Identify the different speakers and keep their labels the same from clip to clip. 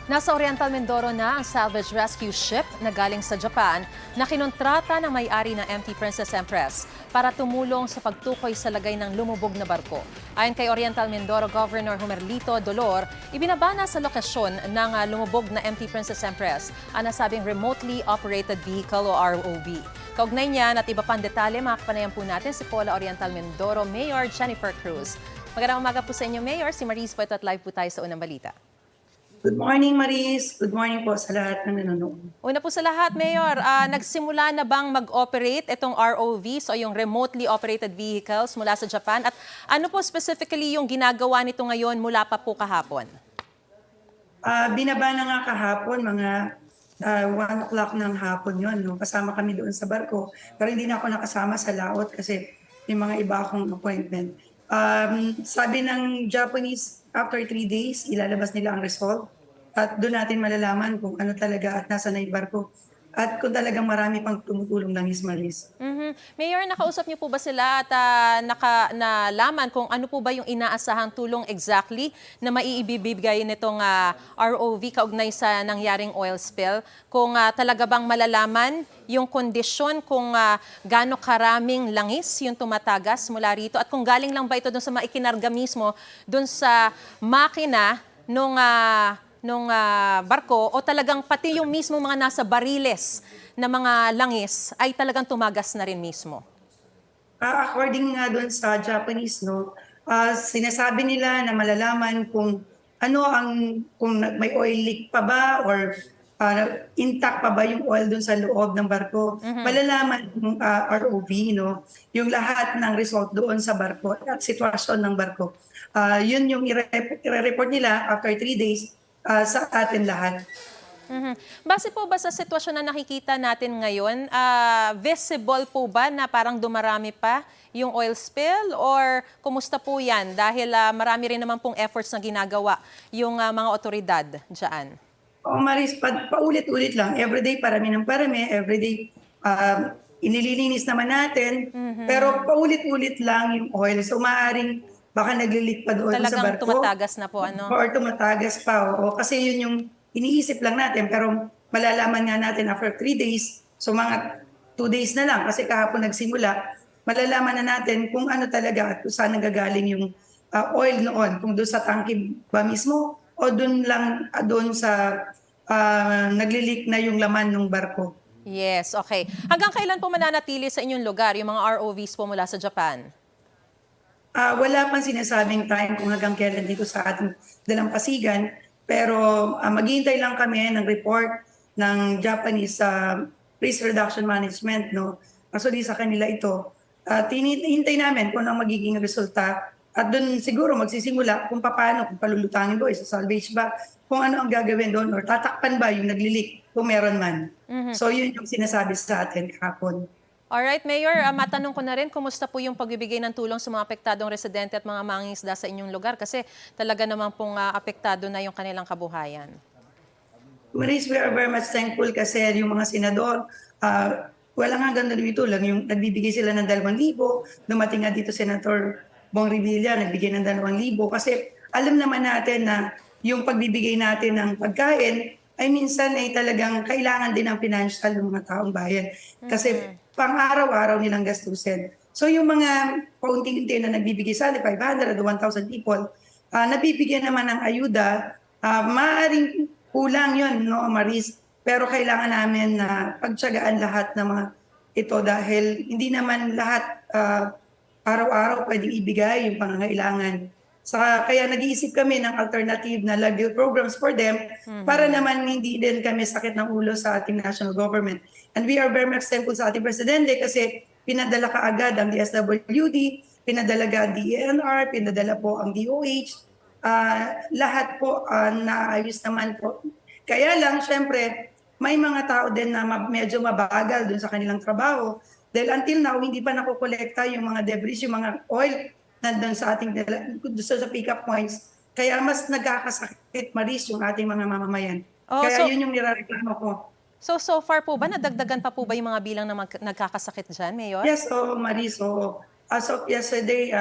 Speaker 1: Nasa Oriental Mindoro na ang salvage rescue ship na galing sa Japan na kinontrata ng may-ari ng MT Princess Empress para tumulong sa pagtukoy sa lagay ng lumubog na barko. Ayon kay Oriental Mindoro Governor Humerlito Dolor, ibinabana sa lokasyon ng lumubog na MT Princess Empress ang nasabing remotely operated vehicle o ROV. Kaugnay niyan at iba pang detalye, makakapanayan po natin si Paula Oriental Mindoro Mayor Jennifer Cruz. Magandang umaga po sa inyo, Mayor. Si Maris po at live po tayo sa unang balita.
Speaker 2: Good morning, Maris. Good morning po sa lahat ng nanonood.
Speaker 1: Una po sa lahat, Mayor, nagsimula na bang mag-operate itong ROVs o yung remotely operated vehicles mula sa Japan? At ano po specifically yung ginagawa nito ngayon mula pa po kahapon?
Speaker 2: Binaba na nga kahapon, mga 1 o'clock ng hapon yon, no? Kasama kami doon sa barko. Pero hindi na ako nakasama sa laot kasi may mga iba akong appointment. Sabi ng Japanese, after 3 days, ilalabas nila ang result. At doon natin malalaman kung ano talaga at nasa na yung barko. At kung talagang marami pang tumutulong ng Maris.
Speaker 1: Mayor, nakausap niyo po ba sila at nalaman kung ano po ba yung inaasahang tulong exactly na maiibibigay nitong ROV kaugnay sa nangyaring oil spill? Kung talaga bang malalaman yung kondisyon kung gaano karaming langis yung tumatagas mula rito at kung galing lang ba ito dun sa maikinarga mismo dun sa makina nung barko o talagang pati yung mismo mga nasa bariles na mga langis ay talagang tumagas na rin mismo?
Speaker 2: According nga doon sa Japanese, no, sinasabi nila na malalaman kung kung may oil leak pa ba or intact pa ba yung oil doon sa loob ng barko. Malalaman ng ROV, no, yung lahat ng result doon sa barko at sitwasyon ng barko. Yun yung i-report nila after 3 days sa atin lahat.
Speaker 1: Base po ba sa sitwasyon na nakikita natin ngayon, visible po ba na parang dumarami pa yung oil spill or kumusta po yan? Dahil marami rin naman pong efforts na ginagawa yung mga otoridad dyan.
Speaker 2: Maris, paulit-ulit lang. Everyday parami ng parami. Everyday inililinis naman natin. Pero paulit-ulit lang yung oil. So maaaring baka naglilik pa doon sa
Speaker 1: Talagang
Speaker 2: barko.
Speaker 1: tumatagas na po, ano?
Speaker 2: Or tumatagas pa. Kasi yun yung iniisip lang natin. Pero malalaman nga natin after 3 days. So mga 2 days na lang. Kasi kahapon nagsimula. Malalaman na natin kung ano talaga at kung saan nagagaling yung oil noon. Kung doon sa tangke ba mismo o doon sa naglilik na yung laman ng barko.
Speaker 1: Yes, okay. Hanggang kailan po mananatili sa inyong lugar yung mga ROVs po mula sa Japan?
Speaker 2: Wala pang sinasabing time kung hanggang kailan dito sa ating dalampasigan, pero maghihintay lang kami ng report ng Japanese Risk Reduction Management, no? Actually sa kanila ito. Hinihintay namin kung ano magiging resulta at doon siguro magsisimula kung paano, kung palulutangin ba, isa salvage ba, kung ano ang gagawin doon or tatakpan ba yung naglilik kung meron man. So yun yung sinasabi sa atin kahapon.
Speaker 1: Alright, Mayor, matanong ko na rin, kumusta po yung pagbibigay ng tulong sa mga apektadong residente at mga mangingisda sa inyong lugar? Kasi talaga naman pong apektado na yung kanilang kabuhayan.
Speaker 2: Maris, we are very much thankful kasi yung mga senador, wala nga ganda dito lang, yung nagbibigay sila ng 2,000, dumating nga dito Senator Bong Revilla, nagbigay ng 2,000 kasi alam naman natin na yung pagbibigay natin ng pagkain ay minsan ay talagang kailangan din ng financial ng mga taong bayan. Kasi pang-araw-araw nilang gastusin. So yung mga paunti-unti na nagbibigay sa 500 o 1,000 people, nabibigyan naman ng ayuda, maaaring kulang yun, no, Maris? Pero kailangan namin na pagtiyagaan lahat ng mga ito dahil hindi naman lahat araw-araw pwedeng ibigay yung pangangailangan. Kaya nag-iisip kami ng alternative na livelihood programs for them para naman hindi din kami sakit ng ulo sa ating national government. And we are very much thankful sa ating presidente kasi pinadala kaagad ang DSWD, pinadala ang DENR, pinadala po ang DOH, lahat po naayos naman po. Kaya lang, syempre, may mga tao din na medyo mabagal dun sa kanilang trabaho. Dahil until now, hindi pa nakokolekta yung mga debris, yung mga oil nandun sa ating sa pick-up points. Kaya mas nagkakasakit, Maris, yung ating mga mamamayan. Kaya yun yung nirareklamo ko.
Speaker 1: So far po ba, nadagdagan pa po ba yung mga bilang na nagkakasakit dyan, Mayor?
Speaker 2: Yes, Maris. As of yesterday,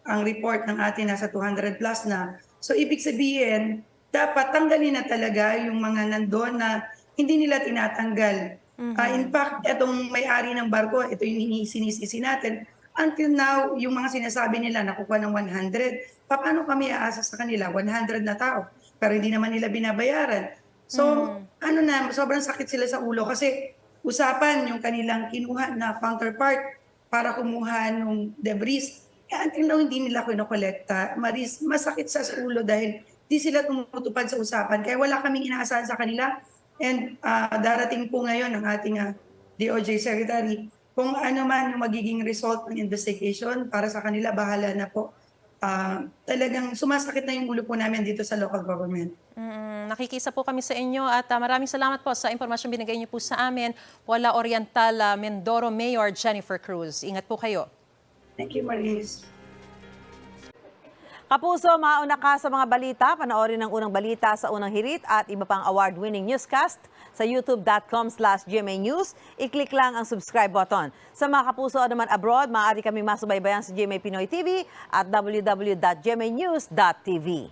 Speaker 2: ang report ng atin nasa 200 plus na. So ibig sabihin, dapat tanggalin na talaga yung mga nandoon na hindi nila tinatanggal. In fact, itong may-ari ng barko, ito yung sinisisi natin. Until now, yung mga sinasabi nila nakukuha ng 100, paano kami aasa sa kanila? 100 na tao, pero hindi naman nila binabayaran. So, ano na, sobrang sakit sila sa ulo kasi usapan yung kanilang kinuha na counterpart para kumuha ng debris. Until now, hindi nila kinokolekta. Maris, masakit sa ulo dahil di sila tumutupad sa usapan. Kaya wala kaming inaasahan sa kanila. And darating po ngayon ang ating DOJ Secretary. Kung ano man yung magiging result ng investigation para sa kanila, bahala na po. Talagang sumasakit na yung ulo po namin dito sa local government.
Speaker 1: Nakikisa po kami sa inyo at maraming salamat po sa impormasyon binigay niyo po sa amin. Wala Oriental Mindoro Mayor Jennifer Cruz. Ingat po kayo.
Speaker 2: Thank you, Maris.
Speaker 3: Kapuso, mauna ka sa mga balita. Panoorin ang unang balita sa unang hirit at iba pang award-winning newscast sa youtube.com/GMA News. I-click lang ang subscribe button. Sa mga kapuso naman abroad, maaari kami masubaybayan sa GMA Pinoy TV at www.gmanews.tv.